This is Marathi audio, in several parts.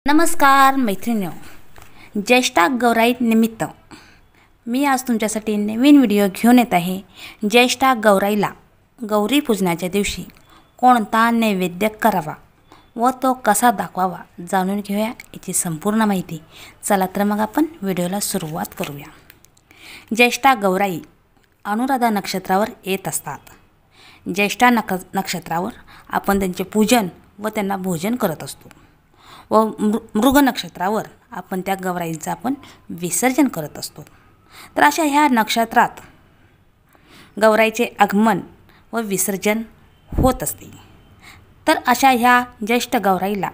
नमस्कार मैत्रिणींनो, ज्येष्ठा गौराई निमित्त मी आज तुमच्यासाठी नवीन व्हिडिओ घेऊन येत आहे। ज्येष्ठा गौराईला गौरी पूजनाच्या दिवशी कोणता नैवेद्य करावा व तो कसा दाखवावा जाणून घेऊया याची संपूर्ण माहिती। चला तर मग आपण व्हिडिओला सुरुवात करूया। ज्येष्ठा गौराई अनुराधा नक्षत्रावर येत असतात। ज्येष्ठा नक्षत्रावर आपण त्यांचे पूजन व त्यांना भोजन करत असतो व मृग नक्षत्रावर आपण त्या गौराईंचं आपण विसर्जन करत असतो। तर अशा ह्या नक्षत्रात गौराईचे आगमन व विसर्जन होत असते। तर अशा ह्या ज्येष्ठ गौराईला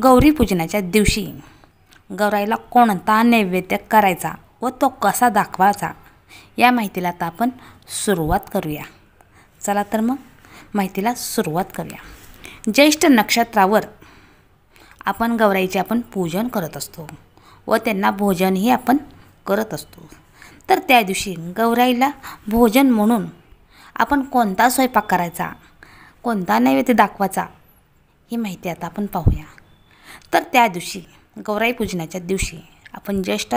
गौरी पूजनाच्या दिवशी गौराईला कोणता नैवेद्य करायचा व तो कसा दाखवायचा या माहितीला आता आपण सुरुवात करूया। चला तर मग माहितीला सुरुवात करूया। ज्येष्ठ नक्षत्रावर आपण गौराईचे आपण पूजन करत असतो व त्यांना भोजनही आपण करत असतो। तर त्या दिवशी गौराईला भोजन म्हणून आपण कोणता स्वयंपाक करायचा, कोणता नैवेद्य दाखवायचा ही माहिती आता आपण पाहूया। तर त्या दिवशी गौराई पूजनाच्या दिवशी आपण ज्येष्ठ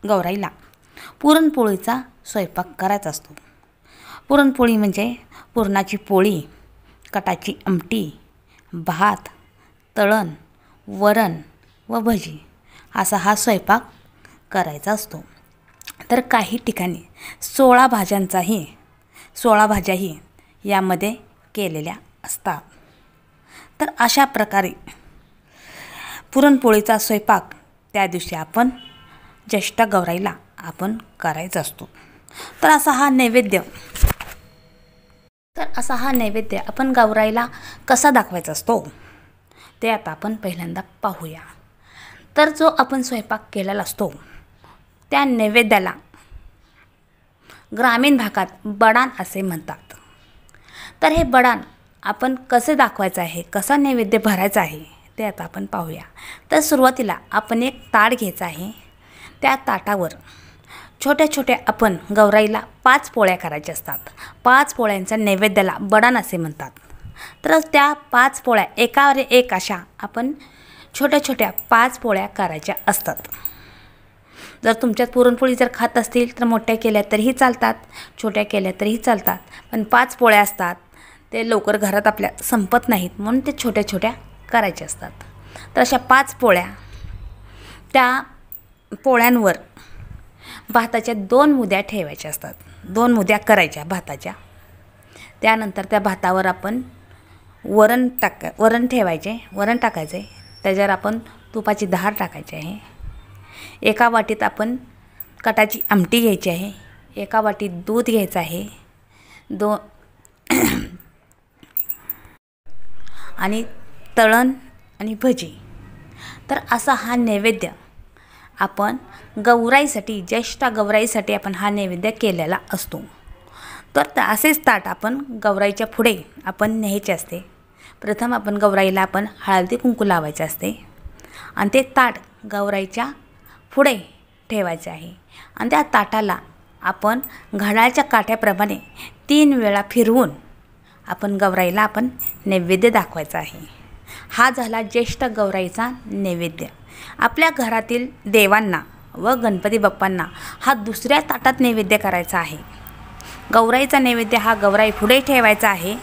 गौराईला पुरणपोळीचा स्वयंपाक करायचा असतो। पुरणपोळी म्हणजे पुरणाची पोळी, कटाची आमटी, भात, तळण, वरण व भजी असा हा स्वयंपाक करायचा असतो। तर काही ठिकाणी 16 भाज्याही यामध्ये केलेल्या असतात। तर अशा प्रकारे पुरणपोळीचा स्वयंपाक त्या दिवशी आपण ज्येष्ठ गौराईला आपण करायचा असतो। तर असा हा नैवेद्य आपण गौराईला कसा दाखवायचा असतो ते आता आपण पहिल्यांदा पाहूया। तर जो आपण स्वयंपाक केलेला असतो त्या नैवेद्याला ग्रामीण भागात बडाण असे म्हणतात। तर हे बडाण आपण कसे दाखवायचं आहे, कसा नैवेद्य भरायचा आहे ते आता आपण पाहूया। तर सुरुवातीला आपण एक ताट घ्यायचं आहे। त्या ताटावर छोट्या छोट्या आपण गौराईला 5 पोळ्या करायच्या असतात। 5 पोळ्यांच्या नैवेद्याला बडाण असे म्हणतात। तर त्या 5 पोळ्या एकावर एक अशा आपण छोट्या छोट्या 5 पोळ्या करायच्या असतात। जर तुमच्यात पुरणपोळी जर खात असतील तर मोठ्या केल्या तरीही चालतात, छोट्या केल्या तरीही चालतात, पण 5 पोळ्या असतात ते लवकर घरात आपल्या संपत नाहीत म्हणून ते छोट्या छोट्या करायच्या असतात। तर अशा 5 पोळ्या, त्या पोळ्यांवर भाताच्या 2 मुद्या ठेवायच्या असतात। 2 मुद्या करायच्या भाताच्या। त्यानंतर त्या भातावर आपण वरण टाकायचे। त्याच्यावर आपण तुपाची धार टाकायची आहे। एका वाटीत आपण कटाची आमटी घ्यायची आहे। एका वाटीत दूध घ्यायचं आहे। आणि तळण आणि भजी। तर असा हा नैवेद्य आपण गौराईसाठी, ज्येष्ठ गौराईसाठी आपण हा नैवेद्य केलेला असतो। तर असेच ताट आपण गौराईच्या पुढे आपण न्यायचे असते। प्रथम आपण गौराईला आपण हळदी कुंकू लावायचे असते आणि ते ताट गौराईच्या पुढे ठेवायचे आहे। आणि त्या ताटाला आपण घड्याळाच्या काठ्याप्रमाणे 3 वेळा फिरवून आपण गौराईला आपण नैवेद्य दाखवायचा आहे। हा झाला ज्येष्ठ गौराईचा नैवेद्य। आपल्या घरातील देवांना व गणपती बाप्पांना हा दुसऱ्या ताटात नैवेद्य करायचा आहे। गौराईचा नैवेद्य हा गौराई पुढे ठेवायचा आहे,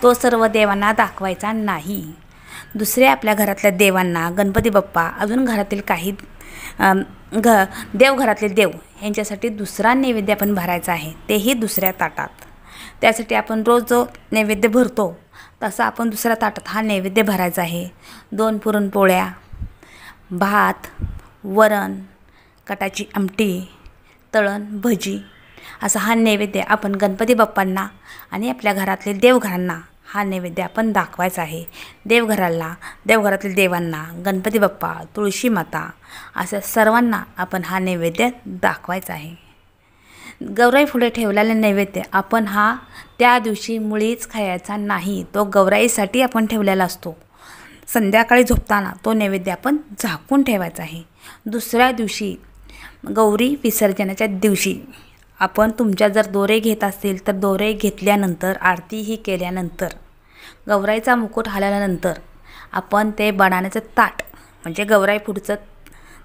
तो सर्व देवांना दाखवायचा नाही। दुसऱ्या आपल्या घरातल्या देवांना, गणपती बाप्पा, अजून घरातील काही देवघरातले देव यांच्यासाठी दुसरा नैवेद्य आपण भरायचा आहे, तेही दुसऱ्या ताटात। त्यासाठी आपण रोज जो नैवेद्य भरतो तसा आपण दुसऱ्या ताटात हा नैवेद्य भरायचा आहे। 2 पुरणपोळ्या, भात, वरण, कटाची आमटी, तळण, भजी असा हा नैवेद्य आपण गणपती बाप्पांना आणि आपल्या घरातले देवघरांना हा नैवेद्य आपण दाखवायचा आहे। देवघरातील देवांना, गणपती बाप्पा, तुळशी माता अशा सर्वांना आपण हा नैवेद्य दाखवायचा आहे। गौराई पुढे ठेवलेला नैवेद्य आपण हा त्या दिवशी मुळीच खायचा नाही, तो गौराईसाठी आपण ठेवलेला असतो। संध्याकाळी झोपताना तो नैवेद्य आपण झाकून ठेवायचा आहे। दुसऱ्या दिवशी गौरी विसर्जनाच्या दिवशी आपण तुमच्या जर दोरे घेत असतील तर दोरे घेतल्यानंतर, आरतीही केल्यानंतर, गौराईचा मुकुट हलवल्यानंतर आपण ते बडाण्याचं ताट म्हणजे गौराई पुढचं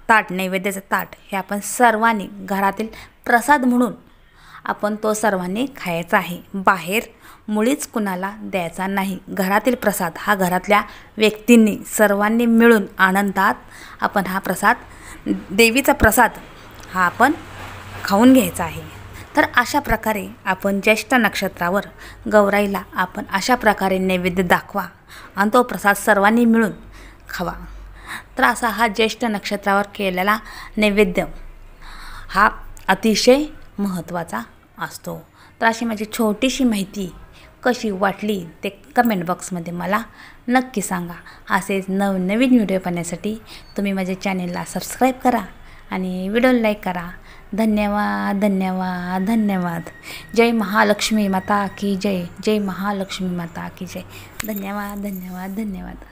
ताट, नैवेद्याचं ताट हे आपण सर्वांनी घरातील प्रसाद म्हणून आपण तो सर्वांनी खायचा आहे. बाहेर मुळीच कुणाला द्यायचा नाही. घरातील प्रसाद हा घरातल्या व्यक्तींनी सर्वांनी मिळून आनंदात आपण हा प्रसाद, देवीचा प्रसाद हा आपण खाऊन घ्यायचा आहे. तर अशा प्रकारे आपण ज्येष्ठ नक्षत्रावर गौराईला आपण अशा प्रकारे नैवेद्य दाखवा आणि तो प्रसाद सर्वांनी मिळून खावा. तर असा हा ज्येष्ठ नक्षत्रावर केलेला नैवेद्य हा अतिशय महत्त्वाचा असतो. तर अशी माझी छोटीशी माहिती कशी वाटली ते कमेंट बॉक्समध्ये मला नक्की सांगा. असेच नवनवीन व्हिडिओ पाहण्यासाठी तुम्ही माझ्या चॅनेलला सबस्क्राईब करा आणि व्हिडिओला लाईक करा. धन्यवाद धन्यवाद धन्यवाद. जय महालक्ष्मी माता की जय. जय महालक्ष्मी माता की जय. धन्यवाद धन्यवाद धन्यवाद.